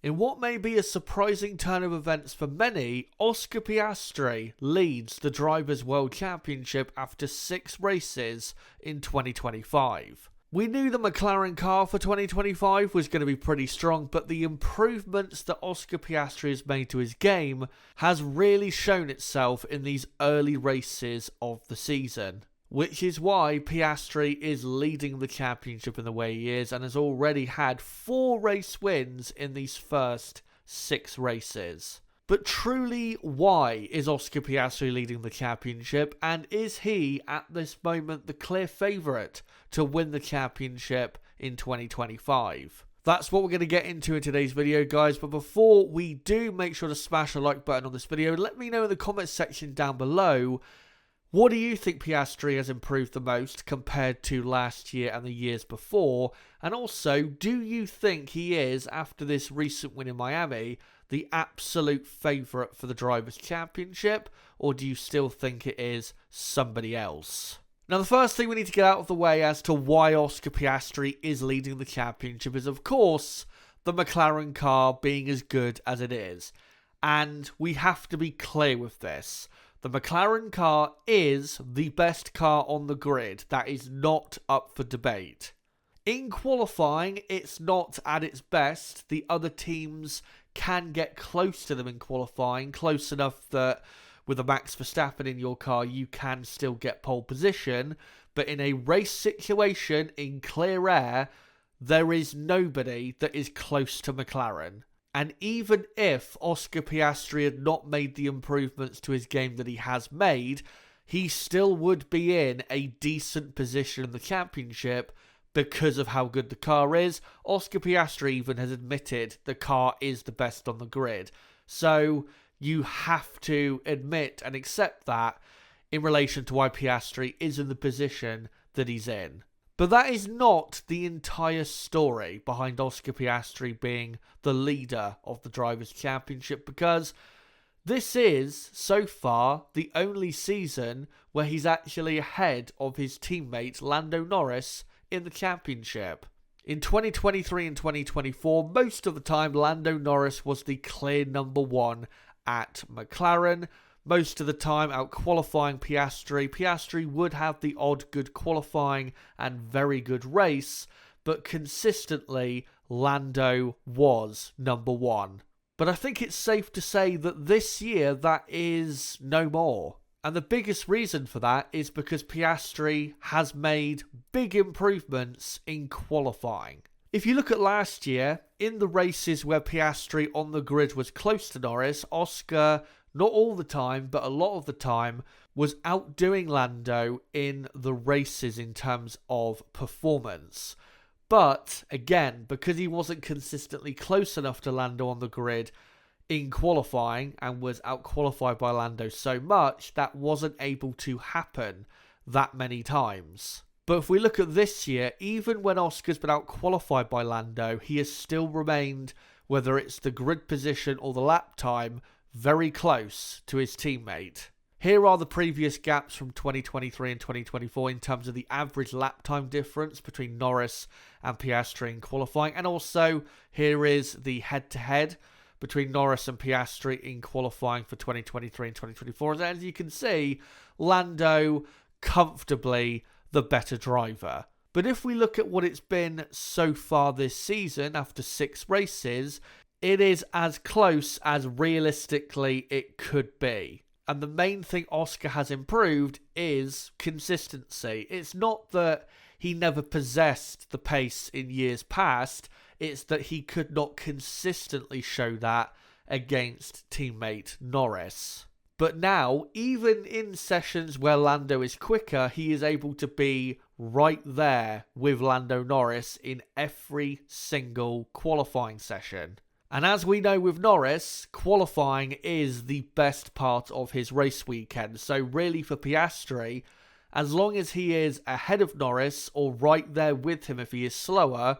In what may be a surprising turn of events for many, Oscar Piastri leads the Drivers' World Championship after 6 races in 2025. We knew the McLaren car for 2025 was going to be pretty strong, but the improvements that Oscar Piastri has made to his game has really shown itself in these early races of the season. Which is why Piastri is leading the championship in the way he is and has already had 4 race wins in these first 6 races. But truly, why is Oscar Piastri leading the championship, and is he at this moment the clear favourite to win the championship in 2025? That's what we're going to get into in today's video, guys. But before we do, make sure to smash the like button on this video. Let me know in the comments section down below, what do you think Piastri has improved the most compared to last year and the years before? And also, do you think he is, after this recent win in Miami, the absolute favourite for the Drivers' Championship? Or do you still think it is somebody else? Now, the first thing we need to get out of the way as to why Oscar Piastri is leading the championship is, of course, the McLaren car being as good as it is. And we have to be clear with this. The McLaren car is the best car on the grid. That is not up for debate. In qualifying, it's not at its best. The other teams can get close to them in qualifying, close enough that with a Max Verstappen in your car, you can still get pole position. But in a race situation, in clear air, there is nobody that is close to McLaren. And even if Oscar Piastri had not made the improvements to his game that he has made, he still would be in a decent position in the championship because of how good the car is. Oscar Piastri even has admitted the car is the best on the grid. So you have to admit and accept that in relation to why Piastri is in the position that he's in. But that is not the entire story behind Oscar Piastri being the leader of the Drivers' Championship, because this is, so far, the only season where he's actually ahead of his teammate Lando Norris in the championship. In 2023 and 2024, most of the time Lando Norris was the clear number 1 at McLaren. Most of the time out qualifying Piastri. Piastri would have the odd good qualifying and very good race, but consistently Lando was number 1. But I think it's safe to say that this year that is no more. And the biggest reason for that is because Piastri has made big improvements in qualifying. If you look at last year, in the races where Piastri on the grid was close to Norris, Oscar, not all the time, but a lot of the time, was outdoing Lando in the races in terms of performance. But, again, because he wasn't consistently close enough to Lando on the grid in qualifying and was out-qualified by Lando so much, that wasn't able to happen that many times. But if we look at this year, even when Oscar's been out-qualified by Lando, he has still remained, whether it's the grid position or the lap time, very close to his teammate. Here are the previous gaps from 2023 and 2024 in terms of the average lap time difference between Norris and Piastri in qualifying. And also, here is the head-to-head between Norris and Piastri in qualifying for 2023 and 2024. And as you can see, Lando comfortably the better driver. But if we look at what it's been so far this season, after 6 races, it is as close as realistically it could be. And the main thing Oscar has improved is consistency. It's not that he never possessed the pace in years past, it's that he could not consistently show that against teammate Norris. But now, even in sessions where Lando is quicker, he is able to be right there with Lando Norris in every single qualifying session. And as we know with Norris, qualifying is the best part of his race weekend. So really for Piastri, as long as he is ahead of Norris or right there with him if he is slower,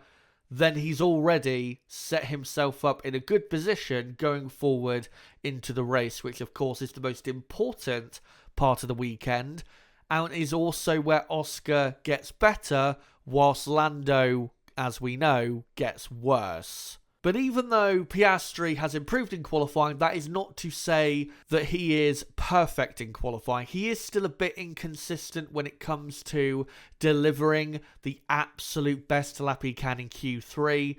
then he's already set himself up in a good position going forward into the race, which of course is the most important part of the weekend, and is also where Oscar gets better whilst Lando, as we know, gets worse. But But even though Piastri has improved in qualifying, that is not to say that he is perfect in qualifying. He is still a bit inconsistent when it comes to delivering the absolute best lap he can in Q3.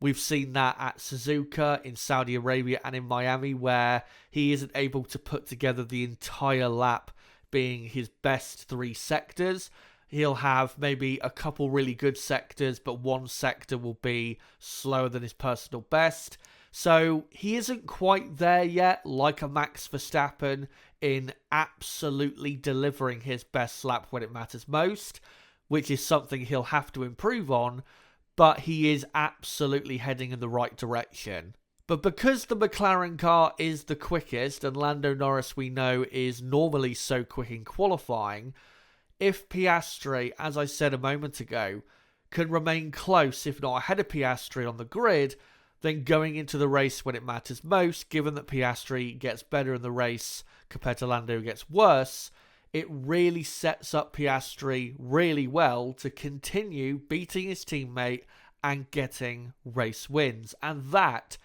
We've seen that at Suzuka, in Saudi Arabia and in Miami, where he isn't able to put together the entire lap being his best 3 sectors. He'll have maybe a couple really good sectors, but one sector will be slower than his personal best. So he isn't quite there yet, like a Max Verstappen, in absolutely delivering his best lap when it matters most, which is something he'll have to improve on, but he is absolutely heading in the right direction. But because the McLaren car is the quickest, and Lando Norris, we know, is normally so quick in qualifying, if Piastri, as I said a moment ago, can remain close, if not ahead of Piastri on the grid, then going into the race when it matters most, given that Piastri gets better in the race compared to Lando who gets worse, it really sets up Piastri really well to continue beating his teammate and getting race wins. And that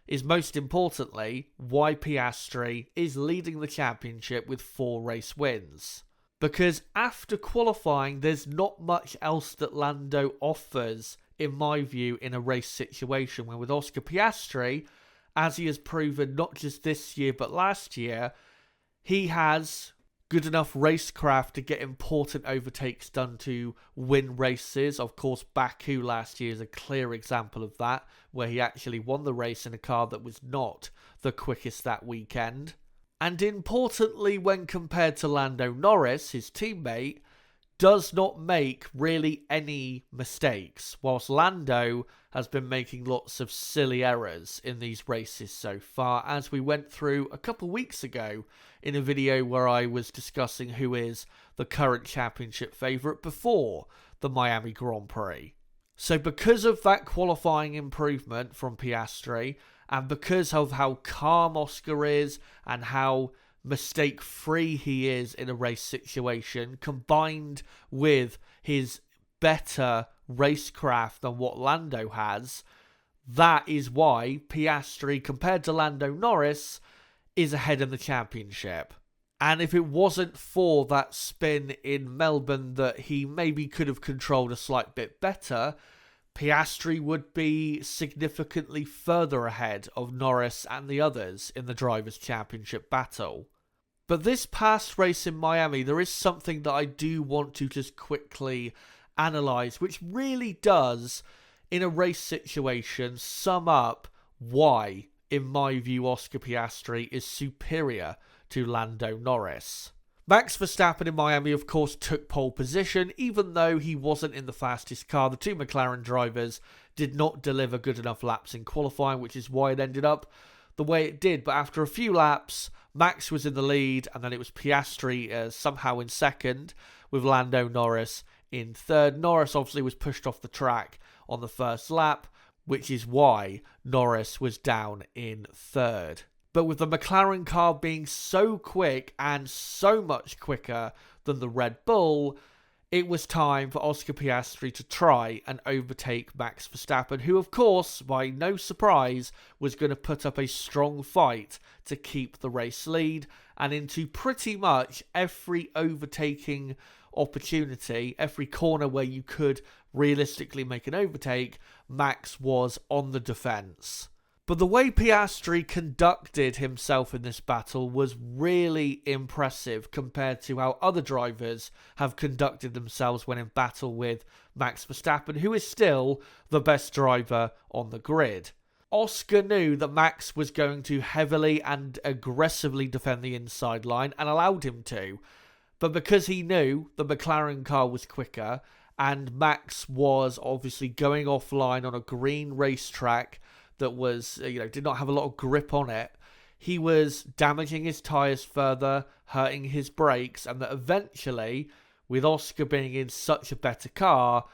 is most importantly why Piastri is leading the championship with 4 race wins. Because after qualifying, there's not much else that Lando offers, in my view, in a race situation. When with Oscar Piastri, as he has proven not just this year but last year, he has good enough racecraft to get important overtakes done to win races. Of course, Baku last year is a clear example of that, where he actually won the race in a car that was not the quickest that weekend. And importantly, when compared to Lando Norris, his teammate, does not make really any mistakes, whilst Lando has been making lots of silly errors in these races so far, as we went through a couple weeks ago in a video where I was discussing who is the current championship favourite before the Miami Grand Prix. So because of that qualifying improvement from Piastri, and because of how calm Oscar is and how mistake-free he is in a race situation, combined with his better racecraft than what Lando has, that is why Piastri, compared to Lando Norris, is ahead in the championship. And if it wasn't for that spin in Melbourne that he maybe could have controlled a slight bit better, Piastri would be significantly further ahead of Norris and the others in the Drivers' Championship battle. But this past race in Miami, there is something that I do want to just quickly analyse, which really does, in a race situation, sum up why, in my view, Oscar Piastri is superior to Lando Norris. Max Verstappen in Miami, of course, took pole position. Even though he wasn't in the fastest car, the 2 McLaren drivers did not deliver good enough laps in qualifying, which is why it ended up the way it did. But after a few laps, Max was in the lead, and then it was Piastri somehow in second, with Lando Norris in third. Norris obviously was pushed off the track on the first lap, which is why Norris was down in third. But with the McLaren car being so quick and so much quicker than the Red Bull, it was time for Oscar Piastri to try and overtake Max Verstappen, who, of course, by no surprise, was going to put up a strong fight to keep the race lead. And into pretty much every overtaking opportunity, every corner where you could realistically make an overtake, Max was on the defence. But the way Piastri conducted himself in this battle was really impressive compared to how other drivers have conducted themselves when in battle with Max Verstappen, who is still the best driver on the grid. Oscar knew that Max was going to heavily and aggressively defend the inside line and allowed him to. But because he knew the McLaren car was quicker and Max was obviously going offline on a green racetrack that was, did not have a lot of grip on it, he was damaging his tyres further, hurting his brakes, and that eventually, with Oscar being in such a better car,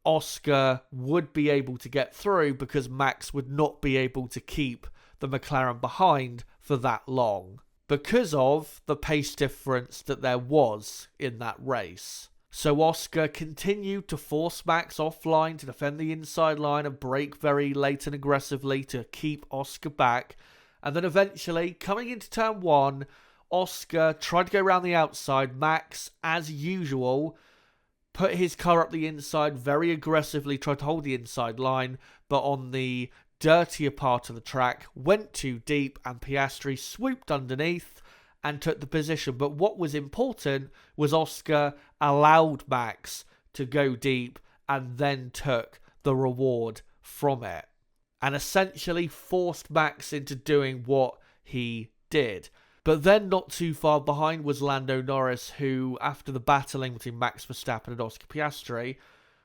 Oscar would be able to get through because Max would not be able to keep the McLaren behind for that long because of the pace difference that there was in that race. So Oscar continued to force Max offline to defend the inside line and brake very late and aggressively to keep Oscar back. And then eventually, coming into turn 1, Oscar tried to go around the outside. Max, as usual, put his car up the inside very aggressively, tried to hold the inside line, but on the dirtier part of the track, went too deep and Piastri swooped underneath and took the position. But what was important was Oscar allowed Max to go deep and then took the reward from it, and essentially forced Max into doing what he did. But then not too far behind was Lando Norris, who, after the battling between Max Verstappen and Oscar Piastri,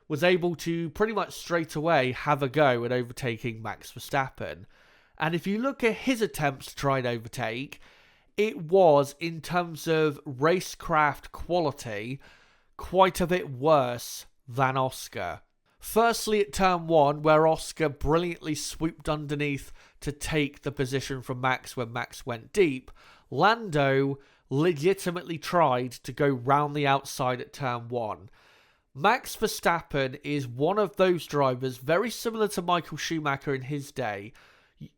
was able to pretty much straight away have a go at overtaking Max Verstappen. And if you look at his attempts to try and overtake, it was, in terms of racecraft quality, quite a bit worse than Oscar. Firstly, at turn 1, where Oscar brilliantly swooped underneath to take the position from Max when Max went deep, Lando legitimately tried to go round the outside at turn 1. Max Verstappen is one of those drivers, very similar to Michael Schumacher in his day,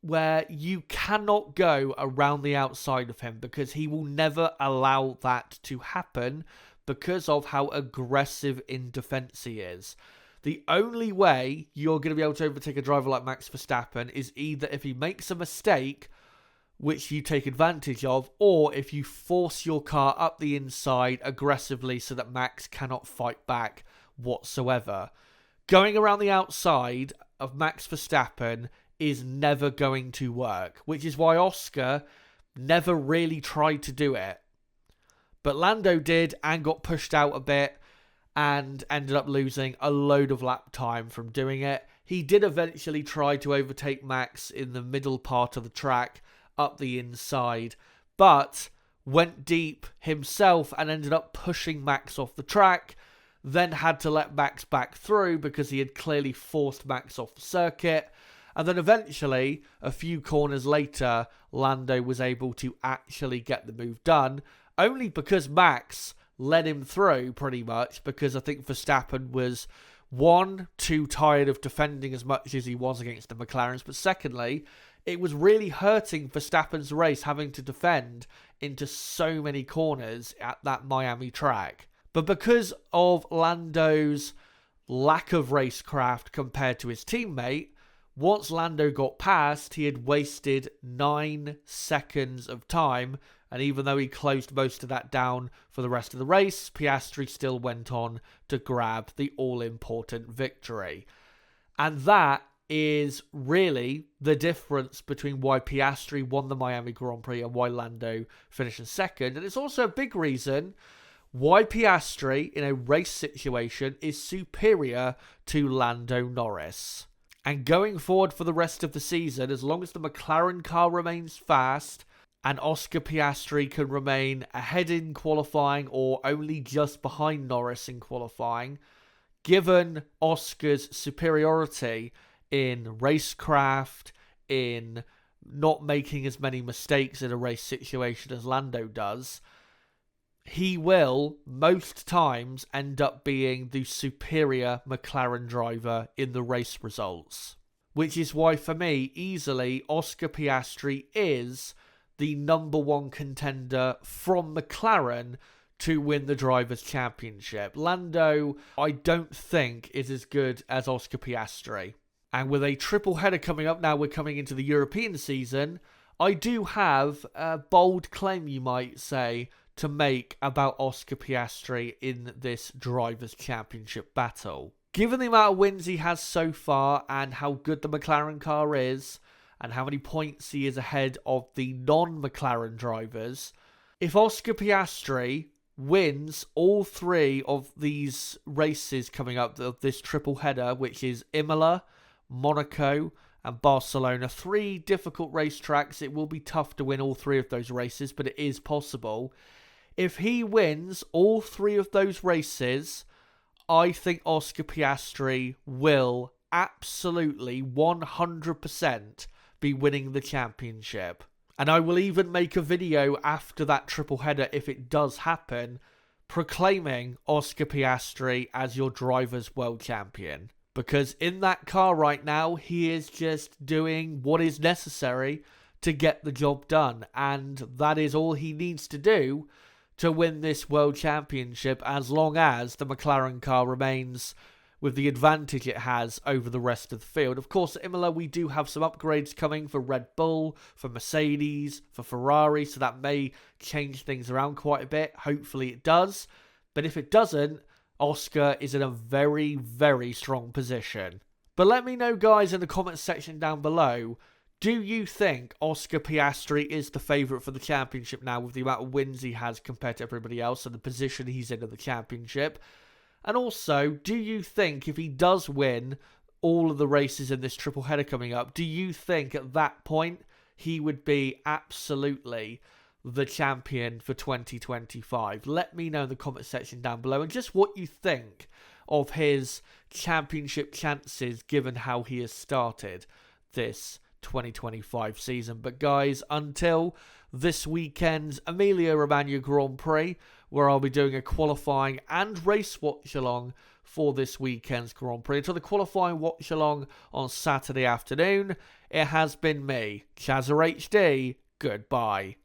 where you cannot go around the outside of him because he will never allow that to happen because of how aggressive in defense he is. The only way you're going to be able to overtake a driver like Max Verstappen is either if he makes a mistake, which you take advantage of, or if you force your car up the inside aggressively so that Max cannot fight back whatsoever. Going around the outside of Max Verstappen is never going to work, which is why Oscar never really tried to do it. But Lando did and got pushed out a bit and ended up losing a load of lap time from doing it. He did eventually try to overtake Max in the middle part of the track, up the inside, but went deep himself and ended up pushing Max off the track, then had to let Max back through because he had clearly forced Max off the circuit. And then eventually, a few corners later, Lando was able to actually get the move done, only because Max let him through pretty much, because I think Verstappen was, one, too tired of defending as much as he was against the McLaren's, but secondly, it was really hurting Verstappen's race having to defend into so many corners at that Miami track. But because of Lando's lack of racecraft compared to his teammate, once Lando got past, he had wasted 9 seconds of time, and even though he closed most of that down for the rest of the race, Piastri still went on to grab the all-important victory. And that is really the difference between why Piastri won the Miami Grand Prix and why Lando finished in second. And it's also a big reason why Piastri, in a race situation, is superior to Lando Norris. And going forward for the rest of the season, as long as the McLaren car remains fast and Oscar Piastri can remain ahead in qualifying or only just behind Norris in qualifying, given Oscar's superiority in racecraft, in not making as many mistakes in a race situation as Lando does, he will, most times, end up being the superior McLaren driver in the race results. Which is why, for me, easily, Oscar Piastri is the number 1 contender from McLaren to win the Drivers' Championship. Lando, I don't think, is as good as Oscar Piastri. And with a triple header coming up now, we're coming into the European season, I do have a bold claim, you might say, to make about Oscar Piastri in this Drivers' Championship battle. Given the amount of wins he has so far and how good the McLaren car is and how many points he is ahead of the non-McLaren drivers, if Oscar Piastri wins all 3 of these races coming up, of this triple header, which is Imola, Monaco and Barcelona, 3 difficult racetracks. It will be tough to win all 3 of those races, but it is possible. If he wins all 3 of those races, I think Oscar Piastri will absolutely 100% be winning the championship. And I will even make a video after that triple header if it does happen, proclaiming Oscar Piastri as your driver's world champion. Because in that car right now, he is just doing what is necessary to get the job done. And that is all he needs to do to win this world championship, as long as the McLaren car remains with the advantage it has over the rest of the field. Of course, at Imola, we do have some upgrades coming for Red Bull, for Mercedes, for Ferrari, so that may change things around quite a bit. Hopefully it does. But if it doesn't, Oscar is in a very, very strong position. But let me know, guys, in the comments section down below, do you think Oscar Piastri is the favourite for the championship now, with the amount of wins he has compared to everybody else and the position he's in the championship? And also, do you think if he does win all of the races in this triple header coming up, do you think at that point he would be absolutely the champion for 2025? Let me know in the comment section down below, and just what you think of his championship chances given how he has started this 2025 season. But guys, until this weekend's Emilia-Romagna Grand Prix, where I'll be doing a qualifying and race watch along for this weekend's Grand Prix, until the qualifying watch along on Saturday afternoon, it has been me, Chazza HD. Goodbye.